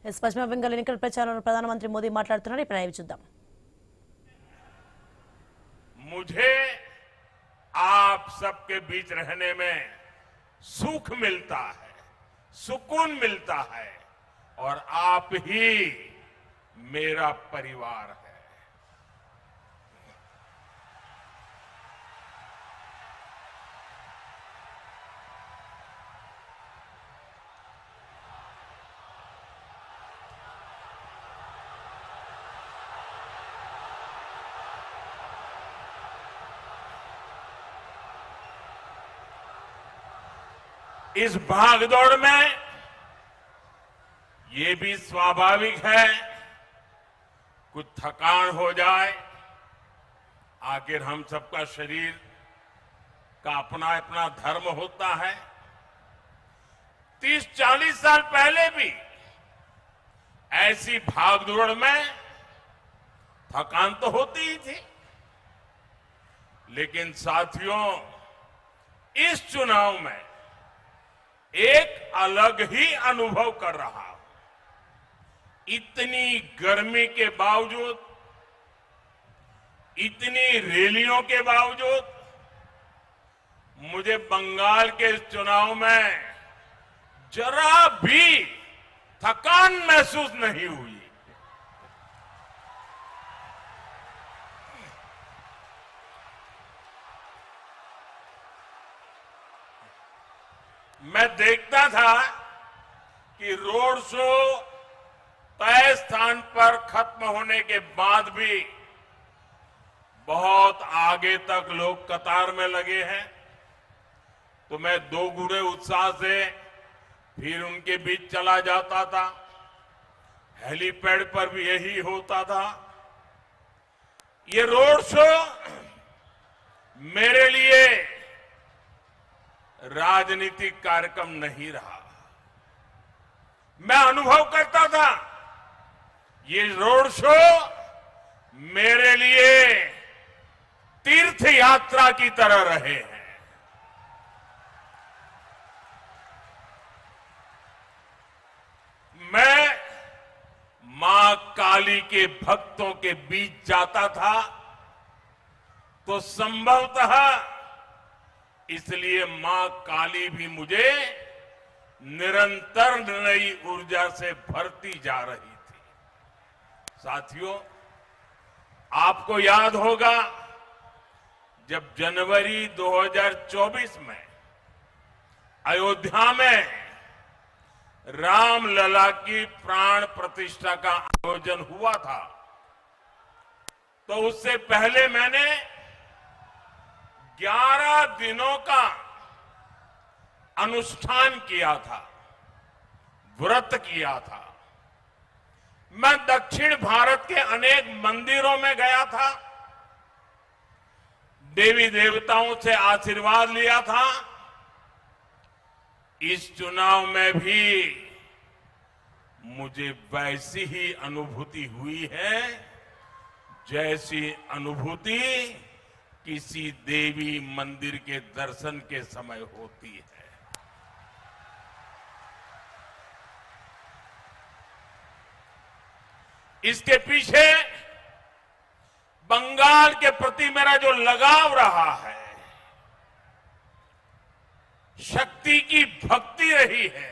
इस पश्चिम बंगाल ఎన్నికల ప్రచారంలో ప్రధానమంత్రి మోదీ మాట్లాడుతున్నారు. ఇప్పుడు లైవ్ చూద్దాం. मुझे आप सबके बीच रहने में सुख मिलता है, सुकून मिलता है और आप ही मेरा परिवार है. इस भागदौड़ में ये भी स्वाभाविक है कुछ थकान हो जाए. आखिर हम सबका शरीर का अपना अपना धर्म होता है. 30-40 साल पहले भी ऐसी भागदौड़ में थकान तो होती ही थी, लेकिन साथियों इस चुनाव में एक अलग ही अनुभव कर रहा हूं. इतनी गर्मी के बावजूद, इतनी रैलियों के बावजूद मुझे बंगाल के इस चुनाव में जरा भी थकान महसूस नहीं हुई. मैं देखता था कि रोड शो तय स्थान पर खत्म होने के बाद भी बहुत आगे तक लोग कतार में लगे हैं, तो मैं दो गुणे उत्साह से फिर उनके बीच चला जाता था. हेलीपैड पर भी यही होता था. ये रोड शो मेरे लिए राजनीतिक कार्यक्रम नहीं रहा. मैं अनुभव करता था ये रोड शो मेरे लिए तीर्थ यात्रा की तरह रहे हैं. मैं मां काली के भक्तों के बीच जाता था तो संभवतः इसलिए मां काली भी मुझे निरंतर नई ऊर्जा से भरती जा रही थी. साथियों, आपको याद होगा जब जनवरी 2024 में अयोध्या में रामलला की प्राण प्रतिष्ठा का आयोजन हुआ था, तो उससे पहले मैंने 11 दिनों का अनुष्ठान किया था, व्रत किया था. मैं दक्षिण भारत के अनेक मंदिरों में गया था, देवी देवताओं से आशीर्वाद लिया था. इस चुनाव में भी मुझे वैसी ही अनुभूति हुई है जैसी अनुभूति किसी देवी मंदिर के दर्शन के समय होती है. इसके पीछे बंगाल के प्रति मेरा जो लगाव रहा है, शक्ति की भक्ति रही है,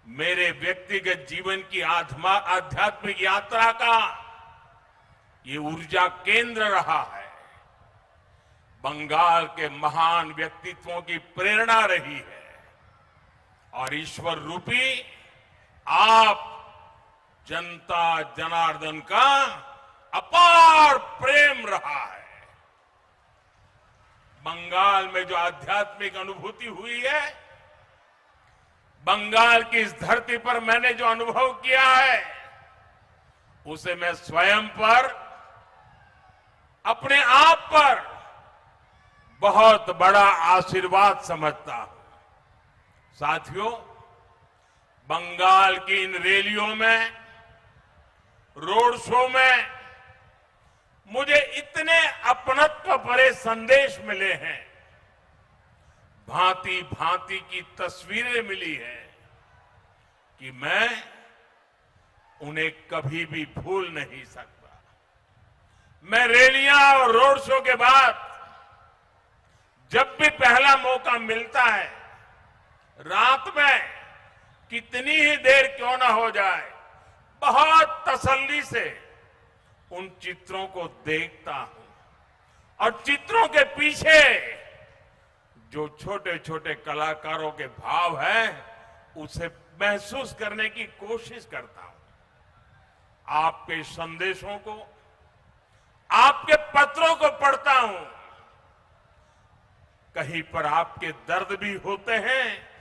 मेरे व्यक्तिगत जीवन की आध्यात्मिक यात्रा का ये ऊर्जा केंद्र रहा है. बंगाल के महान व्यक्तित्वों की प्रेरणा रही है और ईश्वर रूपी आप जनता जनार्दन का अपार प्रेम रहा है. बंगाल में जो आध्यात्मिक अनुभूति हुई है, बंगाल की इस धरती पर मैंने जो अनुभव किया है, उसे मैं स्वयं पर, अपने आप पर बहुत बड़ा आशीर्वाद समझता हूं. साथियों, बंगाल की इन रैलियों में, रोड शो में मुझे इतने अपनत्व भरे संदेश मिले हैं, भांति भांति की तस्वीरें मिली हैं, कि मैं उन्हें कभी भी भूल नहीं सकता। मैं रैलियां और रोड शो के बाद जब भी पहला मौका मिलता है, रात में कितनी ही देर क्यों ना हो जाए, बहुत तसल्ली से उन चित्रों को देखता हूं और चित्रों के पीछे जो छोटे छोटे कलाकारों के भाव है उसे महसूस करने की कोशिश करता हूं। आपके संदेशों को, आपके पत्रों को पढ़ता हूं। कहीं पर आपके दर्द भी होते हैं